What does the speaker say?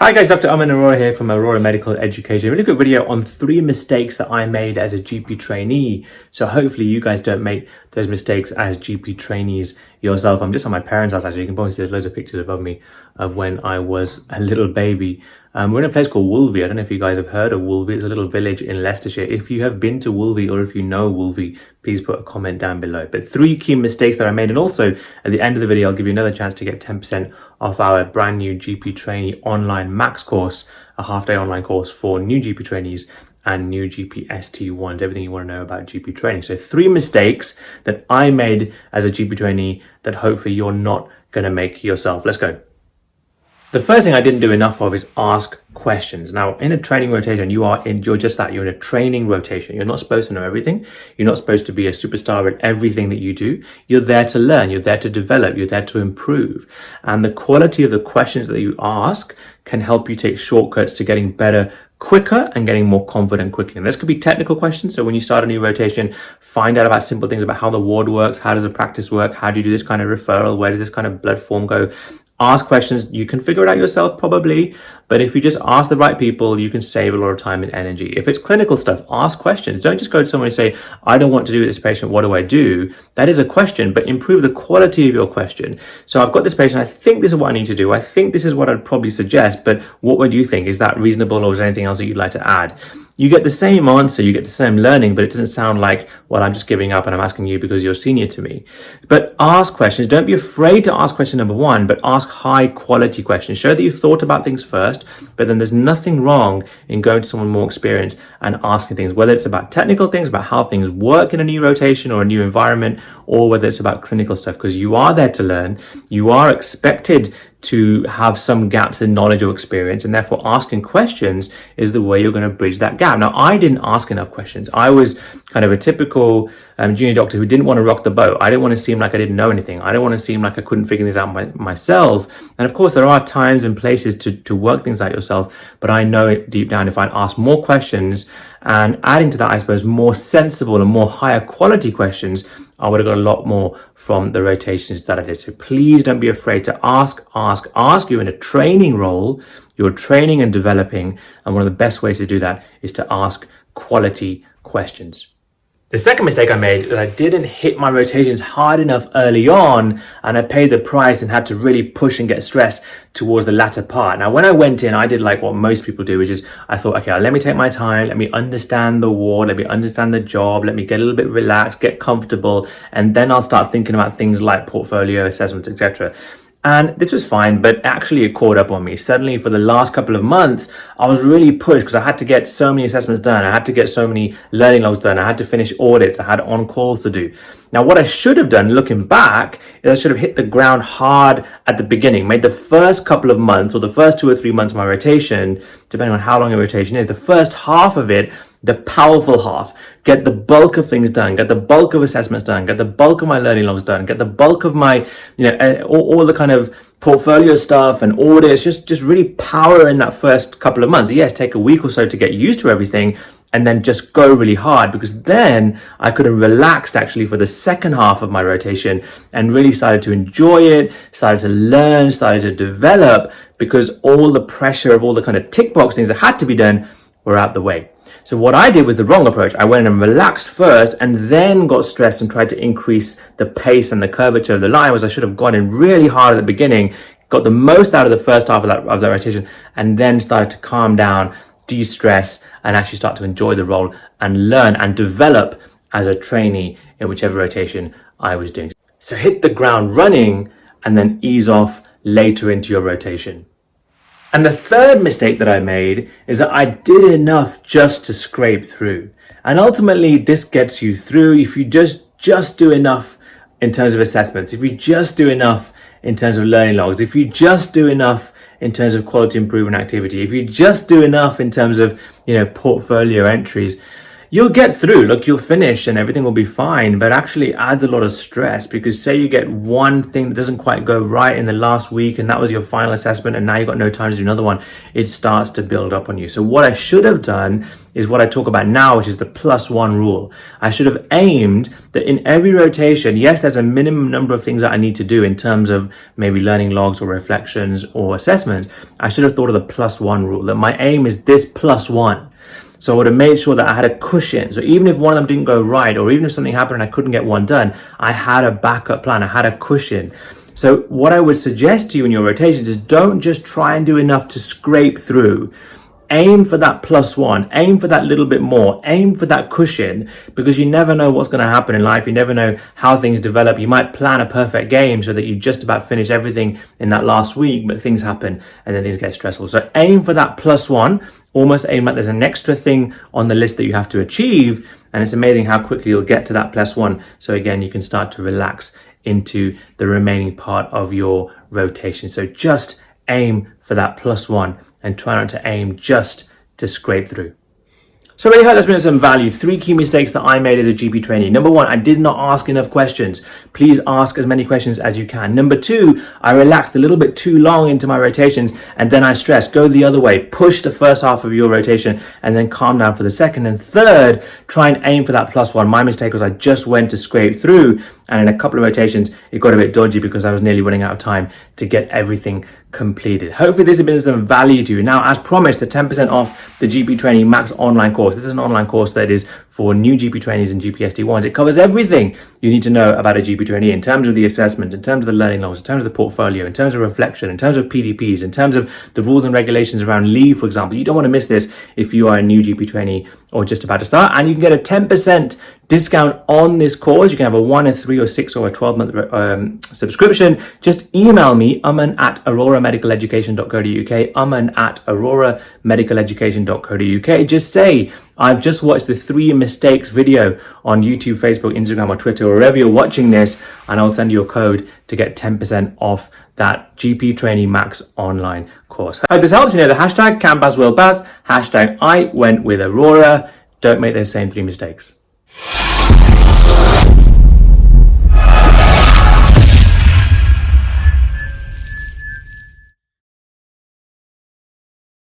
Hi guys, Dr. Aman Arora here from Arora Medical Education. A really good video on 3 mistakes that I made as a GP trainee. So hopefully you guys don't make those mistakes as GP trainees yourself. I'm just on my parents' house actually. You can probably see there's loads of pictures above me of when I was a little baby. We're in a place called Woolvie. I don't know if you guys have heard of Woolvie. It's a little village in Leicestershire. If you have been to Woolvie or if you know Woolvie, please put a comment down below. But 3 key mistakes that I made. And also at the end of the video, I'll give you another chance to get 10% off our brand new GP trainee online max course, a half-day online course for new GP trainees and new GP ST1s, everything you want to know about GP training. So 3 mistakes that I made as a GP trainee that hopefully you're not going to make yourself. Let's go. The first thing I didn't do enough of is ask questions. Now, in a training rotation, you're just that. You're in a training rotation. You're not supposed to know everything. You're not supposed to be a superstar at everything that you do. You're there to learn. You're there to develop. You're there to improve. And the quality of the questions that you ask can help you take shortcuts to getting better quicker and getting more confident quickly. And this could be technical questions. So when you start a new rotation, find out about simple things about how the ward works. How does the practice work? How do you do this kind of referral? Where does this kind of blood form go? Ask questions. You can figure it out yourself probably, but if you just ask the right people, you can save a lot of time and energy. If it's clinical stuff, ask questions. Don't just go to someone and say, I don't want to do with this patient. What do I do? That is a question, but improve the quality of your question. So I've got this patient. I think this is what I need to do. I think this is what I'd probably suggest, but what would you think? Is that reasonable, or is there anything else that you'd like to add? You get the same answer, you get the same learning, but it doesn't sound like, well, I'm just giving up and I'm asking you because you're senior to me. But ask questions. Don't be afraid to ask question number 1, but ask high quality questions. Show that you've thought about things first, but then there's nothing wrong in going to someone more experienced and asking things, whether it's about technical things, about how things work in a new rotation or a new environment, or whether it's about clinical stuff, because you are there to learn. You are expected to have some gaps in knowledge or experience, and therefore asking questions is the way you're going to bridge that gap. Now, I didn't ask enough questions. I was kind of a typical junior doctor who didn't want to rock the boat. I didn't want to seem like I didn't know anything. I didn't want to seem like I couldn't figure this out myself. And of course, there are times and places to work things out yourself, but I know deep down if I'd ask more questions and adding to that, I suppose, more sensible and more higher quality questions, I would have got a lot more from the rotations that I did. So please don't be afraid to ask. You're in a training role, you're training and developing, and one of the best ways to do that is to ask quality questions. The second mistake I made is that I didn't hit my rotations hard enough early on, and I paid the price and had to really push and get stressed towards the latter part. Now, when I went in, I did like what most people do, which is I thought, okay, let me take my time, let me understand the ward, let me understand the job, let me get a little bit relaxed, get comfortable, and then I'll start thinking about things like portfolio assessments, etc. And this was fine, but actually it caught up on me. Suddenly, for the last couple of months, I was really pushed because I had to get so many assessments done. I had to get so many learning logs done. I had to finish audits. I had on-calls to do. Now, what I should have done, looking back, is I should have hit the ground hard at the beginning, made the first couple of months or the first 2 or 3 months of my rotation, depending on how long a rotation is, the first half of it, the powerful half, get the bulk of things done, get the bulk of assessments done, get the bulk of my learning logs done, get the bulk of my, all the kind of portfolio stuff and audits, just really power in that first couple of months. Yes, take a week or so to get used to everything, and then just go really hard, because then I could have relaxed actually for the second half of my rotation and really started to enjoy it, started to learn, started to develop, because all the pressure of all the kind of tick box things that had to be done were out the way. So what I did was the wrong approach. I went and relaxed first and then got stressed and tried to increase the pace and the curvature of the line, whereas I should have gone in really hard at the beginning, got the most out of the first half of that rotation, and then started to calm down, de-stress, and actually start to enjoy the role and learn and develop as a trainee in whichever rotation I was doing. So hit the ground running and then ease off later into your rotation. And the third mistake that I made is that I did enough just to scrape through. And ultimately, this gets you through if you just do enough in terms of assessments, if you just do enough in terms of learning logs, if you just do enough in terms of quality improvement activity, if you just do enough in terms of, portfolio entries, you'll get through. Look, you'll finish and everything will be fine, but actually adds a lot of stress, because say you get one thing that doesn't quite go right in the last week and that was your final assessment and now you've got no time to do another one, it starts to build up on you. So what I should have done is what I talk about now, which is the +1 rule. I should have aimed that in every rotation, yes, there's a minimum number of things that I need to do in terms of maybe learning logs or reflections or assessments. I should have thought of the +1 rule, that my aim is this +1. So I would have made sure that I had a cushion. So even if one of them didn't go right, or even if something happened and I couldn't get one done, I had a backup plan. I had a cushion. So what I would suggest to you in your rotations is don't just try and do enough to scrape through. Aim for that +1, aim for that little bit more, aim for that cushion, because you never know what's going to happen in life. You never know how things develop. You might plan a perfect game so that you just about finish everything in that last week, but things happen and then things get stressful. So aim for that +1, almost aim like there's an extra thing on the list that you have to achieve. And it's amazing how quickly you'll get to that +1. So again, you can start to relax into the remaining part of your rotation. So just aim for that +1 and try not to aim just to scrape through. So I really hope that's been some value. 3 key mistakes that I made as a GP trainee. Number 1, I did not ask enough questions. Please ask as many questions as you can. Number 2, I relaxed a little bit too long into my rotations and then I stressed. Go the other way. Push the first half of your rotation and then calm down for the second. And third, try and aim for that +1. My mistake was I just went to scrape through, and in a couple of rotations, it got a bit dodgy because I was nearly running out of time to get everything completed. Hopefully this has been some value to you. Now, as promised, the 10% off the GP Trainee Max online course. This is an online course that is for new GP trainees and GPSD1s. It covers everything you need to know about a GP trainee in terms of the assessment, in terms of the learning logs, in terms of the portfolio, in terms of reflection, in terms of PDPs, in terms of the rules and regulations around leave, for example. You don't want to miss this if you are a new GP trainee or just about to start. And you can get a 10% discount on this course. You can have a 1, a 3, or 6, or a 12-month subscription. Just email me, aman@auroramedicaleducation.co.uk, aman@auroramedicaleducation.co.uk. Just say, I've just watched the 3 mistakes video on YouTube, Facebook, Instagram, or Twitter, or wherever you're watching this, and I'll send you a code to get 10% off that GP Trainee Max online course. I hope this helps. You know the hashtag #CanPassWillPass, hashtag I went with Arora. Don't make those same 3 mistakes.